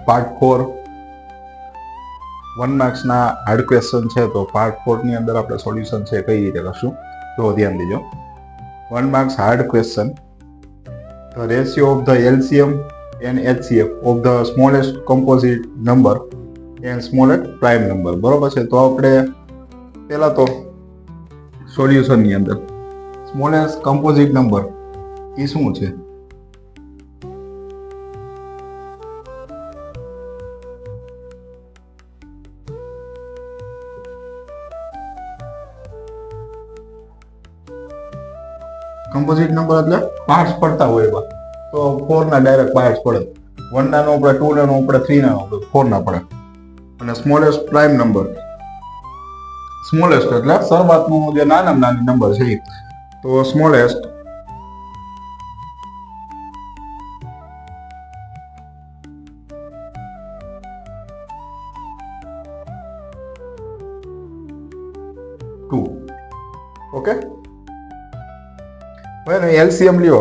Part 4 1 માર્ક્સના hard question છે, તો part 4 ની અંદર આપણે સોલ્યુશન છે કઈ રીતે કરશું તો ધ્યાન દેજો. 1 marks hard question, the ratio of the LCM and HCF of the smallest composite number and smallest prime number. બરોબર છે. તો આપણે પહેલા તો સોલ્યુશન ની અંદર સ્મોલેસ્ટ કમ્પોઝિટ નંબર એ શું છે? કમ્પોઝિટ નંબર એટલે પાર્ટ્સ પડતા હોય એવા, તો 4 ના ડાયરેક્ટ પાર્ટ્સ પડે. 1 ના નો પડે, 2 ના નો પડે, 3 ના નો પડે, 4 ના પડે. અને સ્મોલેસ્ટ પ્રાઇમ નંબર, સ્મોલેસ્ટ એટલે શરૂઆતનું જે નાના નાની નંબર છે એ. તો સ્મોલેસ્ટ ઓકે. હવે એલસીએમ લ્યો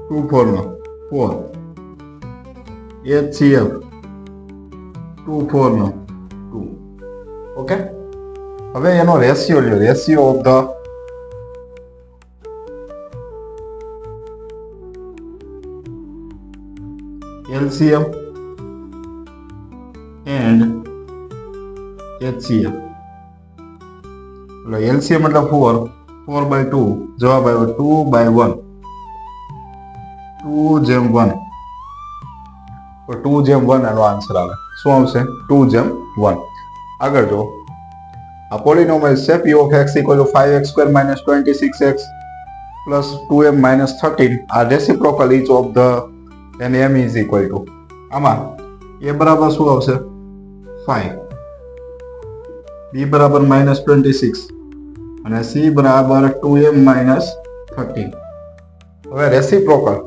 2 4 નો 4, HCF 2 4 નો 2. ઓકે. હવે એનો રેશિયો લ્યો, ratio of the LCM and HCF. LCM એટલે 4, 4/2, જવાબ આવ્યો 2/1, 2/1. તો 2/1 એનો આન્સર આવે. શું આવશે? 2/1. આગળ જો, a polynomial છે p of x equal to 5x square minus 26x plus 2m minus 13 are reciprocal each of the and m is equal to. આમાં a બરાબર શું આવશે? 5, b બરાબર -26 અને c બરાબર 2m minus 13. હવે રેસિપ્રોકલ,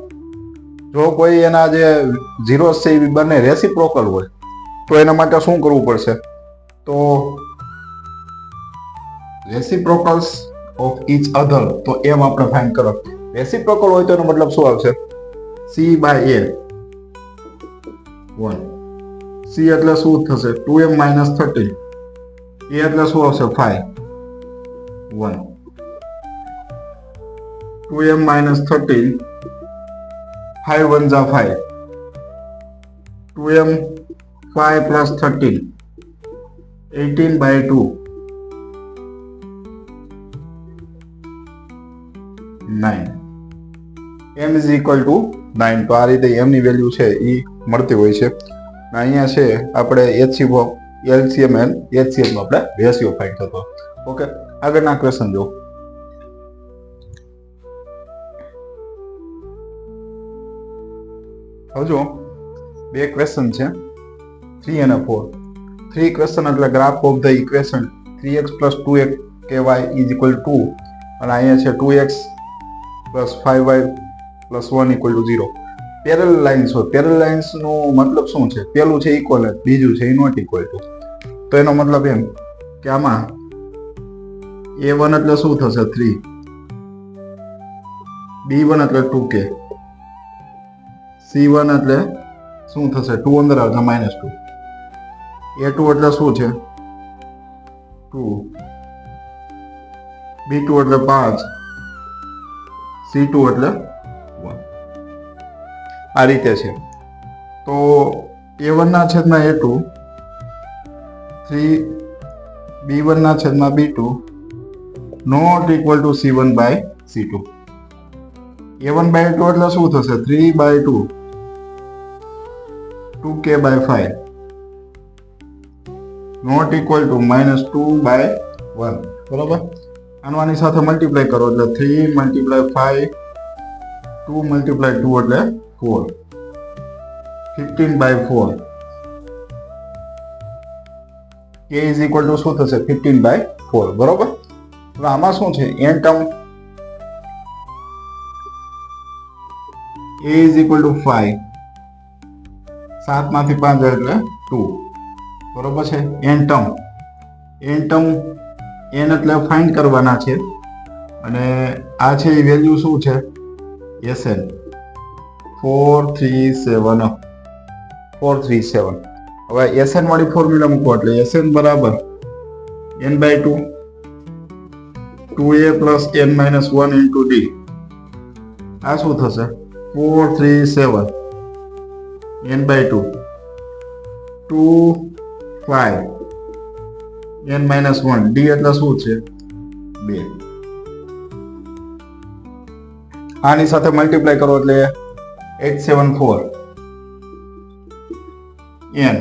જો કોઈ એના જે ઝીરો છે એ બંને રેસિપ્રોકલ હોય તો એના માટે શું કરવું પડશે? તો રેસિપ્રોકલ્સ ઓફ ઈચ અધર, તો એમ આપણે ફાઇન્ડ કરો. રેસિપ્રોકલ હોય તો એનો મતલબ શું આવશે? c/a 1, c એટલે શું થશે? 2m minus 13, a એટલે શું આવશે? 5, 1, 2m minus 13, 5 1 जा 5, 2m 5 plus 13, 18/2, 9. m is equal to 9. તો આ રીતે m ની વેલ્યુ છે એ મળતી હોય છે. અહીંયા છે આપણે LCM and HCF નો આપણે રેશિયો ફાઇન્ડ થતો. ઓકે. આગળના ક્વેશ્ચન જો. હજુ બે ક્વેશ્ચન છે, 3 અને 4. 3 ક્વેશ્ચન એટલે graph of the equation 3x plus 2x ky is equal to 2 અને અહીંયા છે 2x plus 5y plus 1 equal to 0. Parallel lines હોય. પેરેલલ લાઇન્સ નો મતલબ શું છે? પેલું છે ઇક્વલ, બીજું છે નોટ ઇક્વલ ટુ. તો એનો મતલબ એમ કે આમાં a1 એટલે શું થશે? 3, b1 એટલે 2k, c1 એટલે શું થશે? 2 અંદર આવશે -2, a2 એટલે શું છે? 2, b2 એટલે 5, c2 એટલે 1. આ રીતે છે. તો a1 ના છેદમાં a2, 3 b1 ના છેદમાં b2 not equal two c1/c2. a1/2 એટલે શું થશે? 3/2, 2k/5 નોટ ઇક્વલ ટુ -2/1. બરોબર. આની સાથે મલ્ટીપ્લાય કરો એટલે 3 × 5, 2 × 2 એટલે 4, 15/4. k is equal to શું થશે? 15/4. બરોબર. હવે આમાં શું છે? n term a is equal to 5, 7 માંથી 5 એટલે 2. બરોબર છે. n ટર્મ n એટલે ફાઇન્ડ કરવાના છે અને આ છે એ વેલ્યુ શું છે? Sn. 437 437. હવે SN વાળી ફોર્મ્યુલા મૂકો એટલે SN બરાબર n/2 2a plus n minus 1 into d. આ શું થશે 437 n/2 2 5 n minus 1 d એટલે શું છે 2. આની સાથે મલ્ટીપ્લાય કરો એટલે 874 n.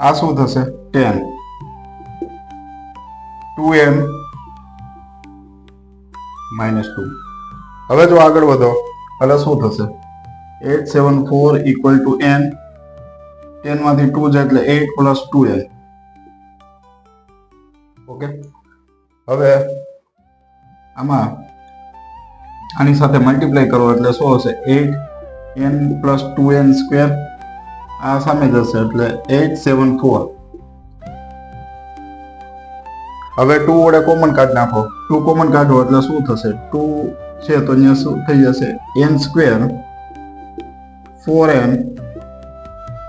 આ શું થશે 10 2m minus 2. હવે જો આગળ વધો એટલે શું થશે 874 equal to n. 10 માંથી 2 જાય એટલે 8 plus 2n. ઓકે, હવે આમાં આની સાથે મલ્ટીપ્લાય કરો એટલે શું હશે 8n plus 2n સ્ક્વેર. આ સામે જશે એટલે 874. હવે 2 વડે કોમન કાઢ નાખો. 2 કોમન કાઢો એટલે શું થશે 2 છે તો અહીંયા શું થઈ જશે n square 4n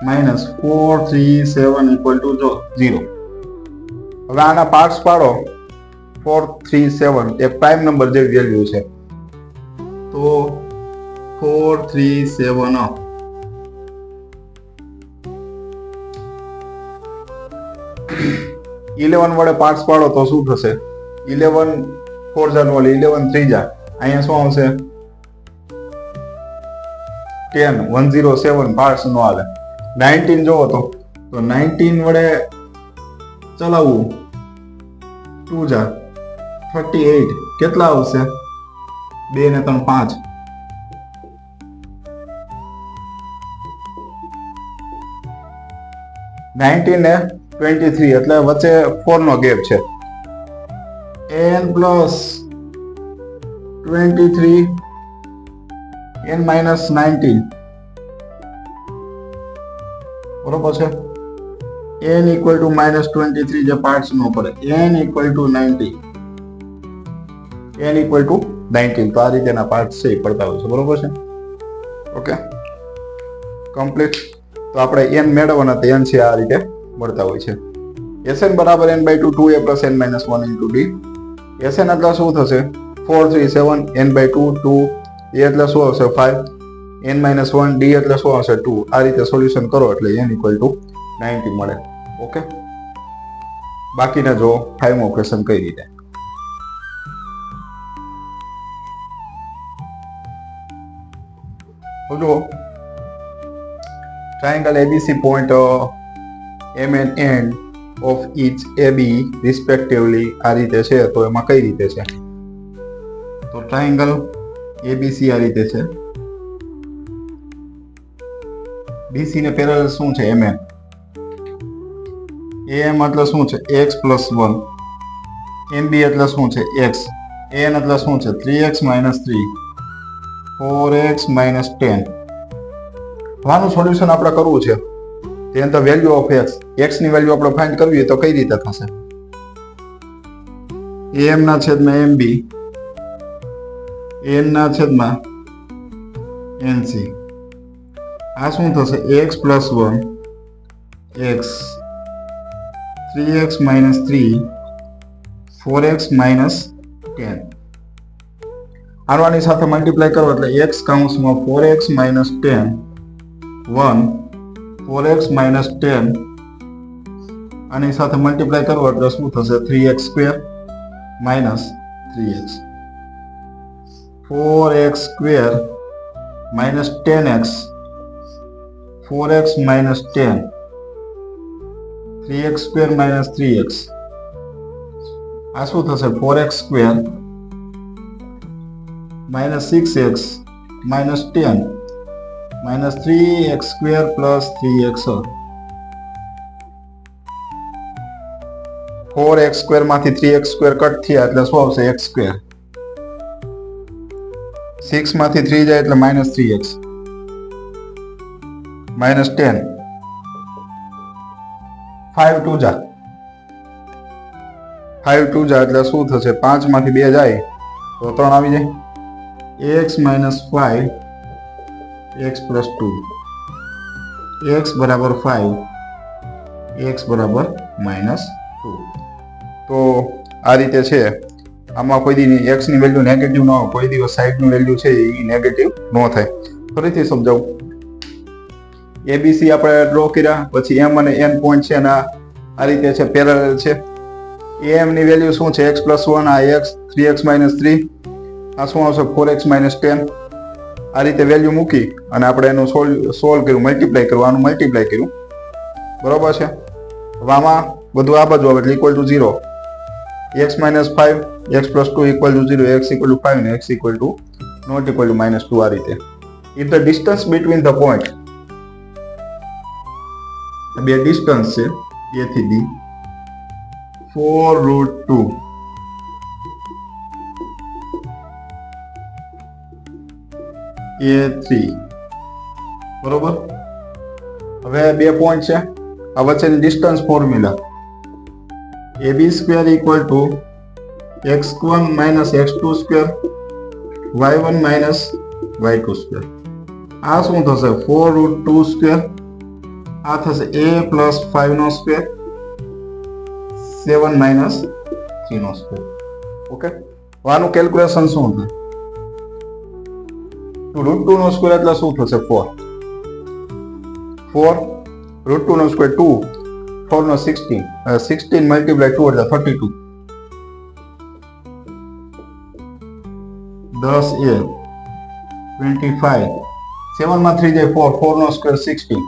minus 437 equal to 0. હવે આના પાર્ટ્સ પાડો 437 એ પ્રાઇમ નંબર જે વેલ્યુ છે તો 437 11 વડે પાર્ટ્સ પાડો તો શું થશે 11 4 જા નો 11 3 જા અહીંયા શું આવશે 10 107 પાર્ટ્સ નો આવે. 19 જોવો તો 19 વડે ચલાવવું 2 જા 38 કેટલા આવશે 2 ને 3 5. 19 ને 23 એટલે વચ્ચે 4 નો ગેપ છે. n plus 23 n minus 19 બરોબર છે. n equal to minus 23 જે પાર્ટ્સ નો પડે n equal to 90 n equal to 19 તો આ રીતેના પાર્ટ્સ છે પડતા હોય છે બરોબર છે. Okay complete. તો આપણે n મેળવવાના તો n છે આ રીતે મળતા હોય છે. SN બરાબર n/2 2a plus n minus 1 into d. SN એટલે શું થશે 437 n/2 2 a એટલે શું આવશે 5 n minus 1 d એટલે શું આવશે 2. આ રીતે સોલ્યુશન કરો એટલે n equal to 90 મળે. ઓકે, બાકીના જો 5મો ક્વેશ્ચન કઈ રીતે. જો triangle ABC point M and N of each AB respectively આ રીતે છે તો એમાં કઈ રીતે છે તો triangle ABC આ રીતે છે. BC ને પેરેલલ શું છે MN. AM એટલે શું છે x plus 1. MB એટલે શું છે x. AN એટલે શું છે 3x minus 3 4x minus 10. આનું સોલ્યુશન આપણે કરવું છે then the value of x ની વેલ્યુ આપણે ફાઇન્ડ કરવી તો કઈ રીતે થશે am ના છેદમાં mb n ના છેદમાં nc. આ શું થશે x plus 1 x 3x minus 3 4x minus 10. આની સાથે મલ્ટીપ્લાય કરો એટલે x કૌંસમાં 4x minus 10 1 4x minus 10 આની સાથે મલ્ટીપ્લાય કરો એટલે શું થશે 3x square minus 3x 4x square minus 10x 4x minus 10 3x square minus 3x. આ શું થશે 4x square minus 6x minus 10 minus 3x square plus 3x. 4x square માંથી 3x square કટ થયા એટલે શું આવશે x square. 6 માંથી 3 જાય એટલે minus 3x minus 10 5 2 જા 5 2 જા એટલે શું થશે 5 માંથી 2 જાય તો 3 આવી જાય ax minus 5 x plus 2, x બરાબર 5, x બરાબર -2. તો આ રીતે છે. આમાં કોઈ દી x ની વેલ્યુ નેગેટિવ ન હોય, કોઈ દિવસ સાઈડ નું વેલ્યુ છે એ નેગેટિવ ન થાય. ફરીથી સમજાવું. ABC આપણે ડ્રો કર્યા, પછી m અને n પોઈન્ટ છે અને આ રીતે છે, પેરેલલ છે. am ની વેલ્યુ શું છે? x પ્લસ 1, આ x, 3x માઇનસ 3, આ શું આવશે? 4x minus 10. આ રીતે વેલ્યુ મૂકી અને આપણે એનું સોલ્વ કર્યું, મલ્ટીપ્લાય કર્યું, આનું મલ્ટીપ્લાય કર્યું, બરોબર છે. હવે આમાં બધું આ બાજુ આવે એટલે equal to 0. x minus 5, x plus 2 equal to 0, x equal to 5 ને x equal to not equal to -2. આ રીતે if the distance between the point, બે ડિસ્ટન્સ છે a થી b, 4√2 a3, બરોબર. હવે બે પોઈન્ટ છે, આ વચ્ચેની distance formula ab² equal to x1 minus x2², y1 minus y2². આ શું થશે? 4√2², આ થશે a પ્લસ 5/2, 7 માઇનસ 3/2. ઓકે, આનું કેલ્ક્યુલેશન શું થાય? √2² એટલે શું થશે? 4 √2² 2, 4 નો 16, 16 મલ્ટીપ્લાય 2 એટલે 32, 10 a 25, 7 માં 3 જાય 4, 4 નો સ્ક્વેર 16,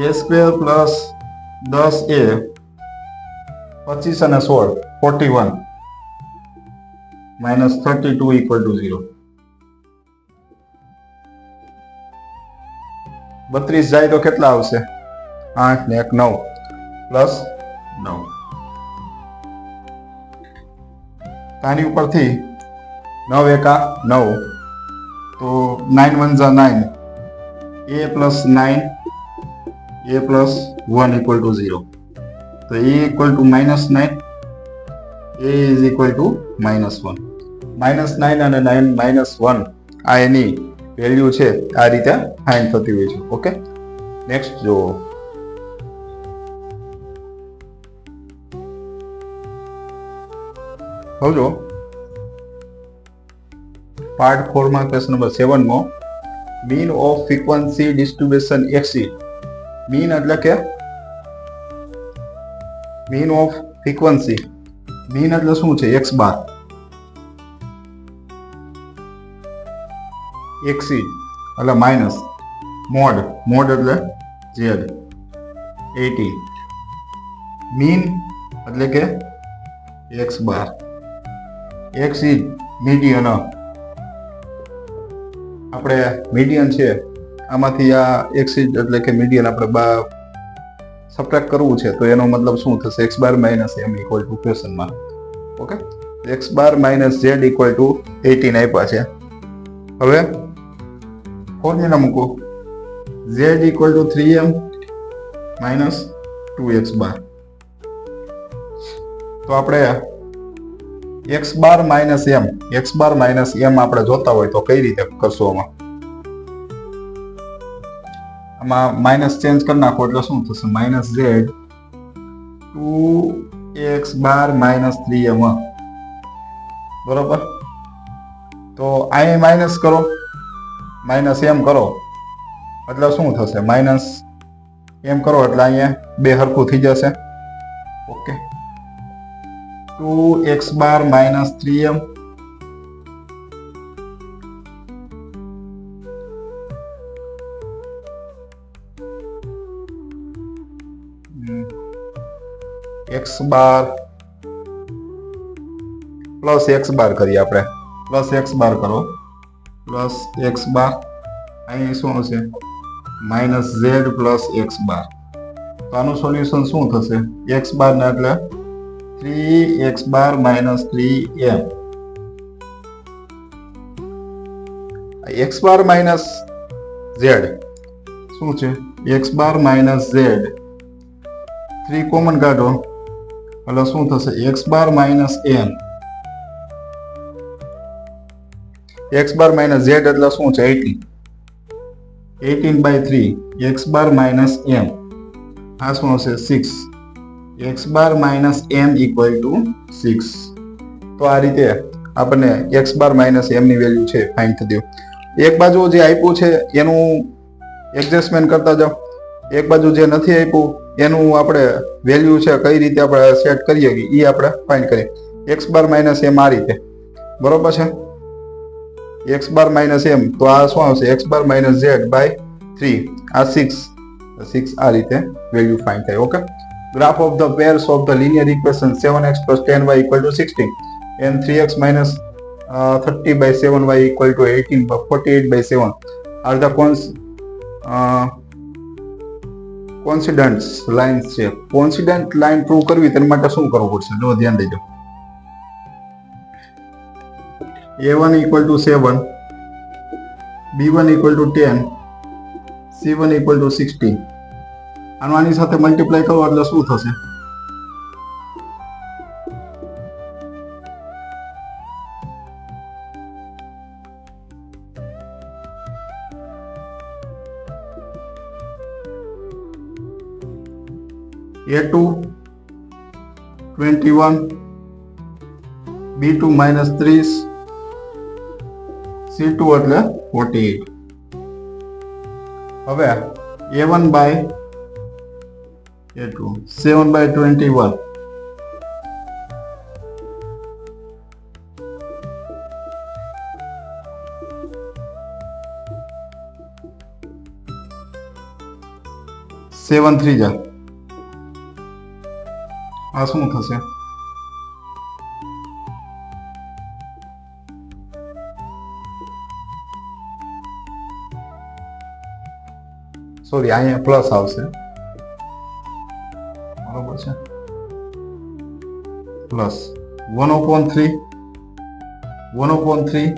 a² પ્લસ 10 a 25 અને 16 41 માઇનસ 32 ઇક્વલ ટુ 0. 32 જાય તો કેટલા આવશે? 8 ને 1 9 પ્લસ 9. આની ઉપરથી 9 એકા 9, તો 9 1 જા 9, a plus 9, a plus 1 equal to 0. તો a equal to -9, a is equal to -1. -9 અને 9 -1 આ એની વેલ્યુ છે. આ રીતે ફાઇન્ડ થતી હોય છે. ઓકે, નેક્સ્ટ જો જો પાર્ટ 4 માં ક્વેશ્ચન નંબર 7 માં mean off frequency distribution xc. Mean એટલે કે મીન ઓફ ફ્રીક્વન્સી. મીન એટલે શું છે? x બાર. xc એટલે માઇનસ મોડ એટલે z 80. મીન એટલે કે x bar. x is median. આપણે મીડિયન છે, આમાંથી આ x ઇઝ એટલે કે મીડિયન આપણે સબટ્રેક્ટ કરવું છે, તો એનો મતલબ શું થશે? x bar minus m equal to ક્વેશ્ચનમાં. Okay, x bar minus z equal to 18 આપ્યા છે. હવે ફોર્મ્યુલા મૂકો, z equal to 3m minus 2x bar. તો આપણે x બાર માઇનસ m આપણે જોતા હોય તો કઈ રીતે કરશો? આમાં માઇનસ ચેન્જ કરી નાખો એટલે શું થશે? Minus z 2x bar minus 3m, બરોબર. તો અહીં માઇનસ કરો, માઇનસ m કરો એટલે શું થશે? માઇનસ m કરો એટલે અહીંયા બે હરખું થઈ જશે. Okay, 2x bar minus 3m x બાર પ્લસ x બાર કરીએ આપણે. પ્લસ x બાર કરો, પ્લસ x બાર, અહીં શું હશે? માઇનસ z પ્લસ x બાર. તો આનું સોલ્યુશન શું થશે? x બાર ને એટલે 3x bar minus 3m. x bar minus z શું છે? x bar minus z 3 common કાઢો એટલે શું થશે? x bar minus m. x bar minus z એટલે શું છે 18 18/3 x બાર માઇનસ m આ શું હશે 6 x bar minus m equal two 6. તો આ રીતે આપણને x બાર માઇનસ m ની વેલ્યુ છે ફાઇન્ડ થઈ ગયું. એક બાજુ જે આપ્યું છે એનું એડજસ્ટમેન્ટ કરતા જાઓ, એક બાજુ જે નથી આપ્યું એનું આપણે વેલ્યુ છે કઈ રીતે આપણે સેટ કરીએ એ આપણે ફાઇન્ડ કરીએ. x બાર માઇનસ m આ રીતે બરોબર છે, x બાર માઇનસ m તો આ શું આવશે x bar minus z by 3 આ 6 આ રીતે વેલ્યુ ફાઇન્ડ થાય. Okay, graph of the pairs of the linear equation 7x plus 10y equal to 16 and 3x minus 30/7y equal to 48/7 are the કોન્સિડન્ટ્સ lines છે. કોન્સિડન્ટ line prove કરવી તેના માટે શું કરવું પડશે જો ધ્યાન દેજો. a1 equal to 7, b1 equal to 10, c1 equal to 16. આનો આની સાથે મલ્ટીપ્લાય કરો એટલે શું થશે? a2 21, b2 minus 30, c2 એટલે 48. હવે a1 by a2 7/21 7 3 જા આ શું થશે? સોરી અહીંયા પ્લસ આવશે બરોબર છે, પ્લસ 1/3 1/3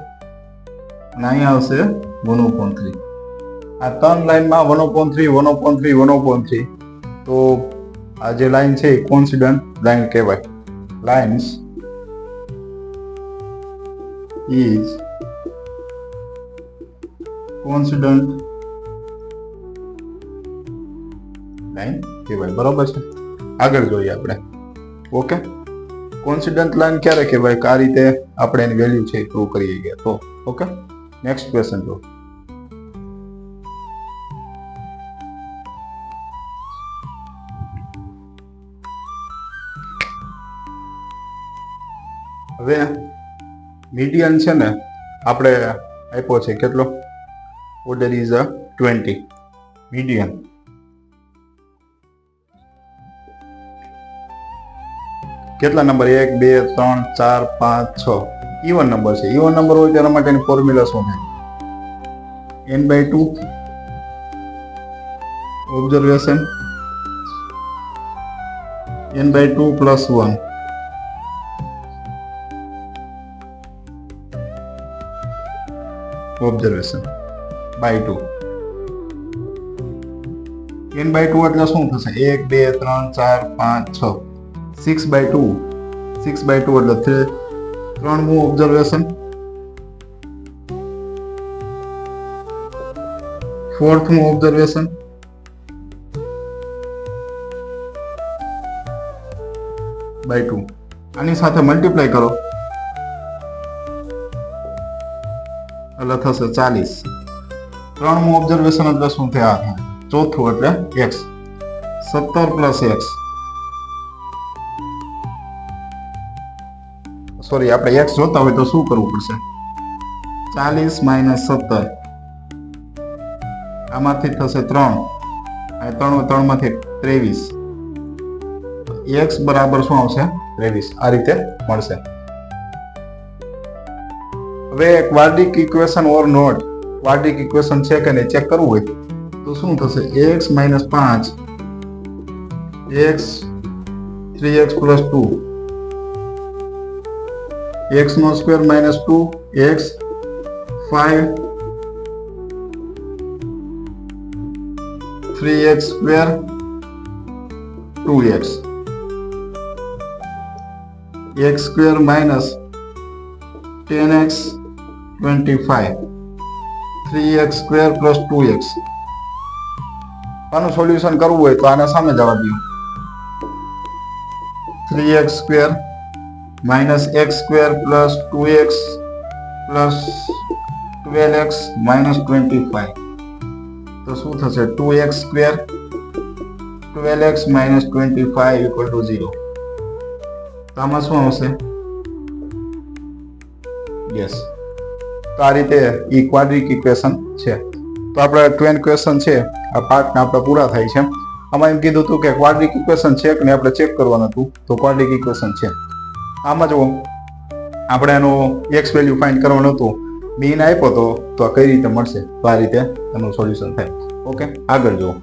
અને અહીંયા આવશે 1/3. આ ત્રણ લાઈનમાં 1/3 1/3 1/3 તો આ જે લાઈન છે એ કોન્સિડન્ટ લાઈન કહેવાય. લાઇન્સ ઇઝ કોન્સિડન્ટ લાઈન કહેવાય બરોબર છે. આગળ જોઈએ આપણે. ઓકે, કોન્સિડન્ટ લાઈન ક્યારે કહેવાય કે આ રીતે આપણે એની વેલ્યુ છે એ પ્રૂવ કરીએ ગયા તો. ઓકે, નેક્સ્ટ ક્વેશ્ચન જો. હવે મીડિયન છે ને આપણે આપ્યો છે કેટલો? Order is 20. મીડિયન કેટલા નંબર? 1 2 3 4 5 6 ઇવન નંબર છે. ઇવન નંબર હોય તેના માટેની ફોર્મ્યુલા શું છે? n/2 observation n/2 plus 1 observation by 2. n/2 એટલે શું થશે? 1 2 3 4 5 6 6/2 6/2 એટલે 3મું ઓબ્ઝર્વેશન, 4થમું ઓબ્ઝર્વેશન, બાય 2. આની સાથે મલ્ટીપ્લાય કરો એટલે થશે 40. 3મું ઓબ્ઝર્વેશન એટલે શું થાય? ચોથું એટલે x 17 પ્લસ x. સોરી, આપણે x જોતા હોય તો શું કરવું પડશે? 40 માઇનસ 17 આમાંથી થશે 3 અને 3 માંથી 23. x બરાબર શું આવશે? 23. આ રીતે મળશે. હવે ક્વાડ્રિક ઇક્વેશન ઓર નોટ ક્વાડ્રિક ઇક્વેશન છે કે નહીં ચેક કરવું હોય તો શું થશે? x minus 5 x 3x plus 2 x નો square minus 2 x 5 3x square 2x x square minus 10x 25 3x² + 2x આનું સોલ્યુશન કરવું હોય તો આને સામે જવા દો 3x² - x² + 2x + 12x - 25 તો શું થશે 2x² 12x - 25 = 0 તો આમાં શું આવશે યસ તો આ રીતે ઈ ક્વાડ્રિક ઇક્વેશન છે તો આપણે 20 ક્વેશ્ચન છે આ પાર્ટના આપણે પૂરા થાય છે આમાં એમ કીધું હતું કે ક્વાડ્રિક ઇક્વેશન છે કે નહીં આપણે ચેક કરવાનું હતું તો ક્વાડ્રિક ઇક્વેશન છે આમાં જો આપણે એનું x વેલ્યુ ફાઇન્ડ કરવાનું હતું મીન આપ્યો તો આ કઈ રીતે મળશે તો આ રીતે એનું સોલ્યુશન થાય ઓકે આગળ જો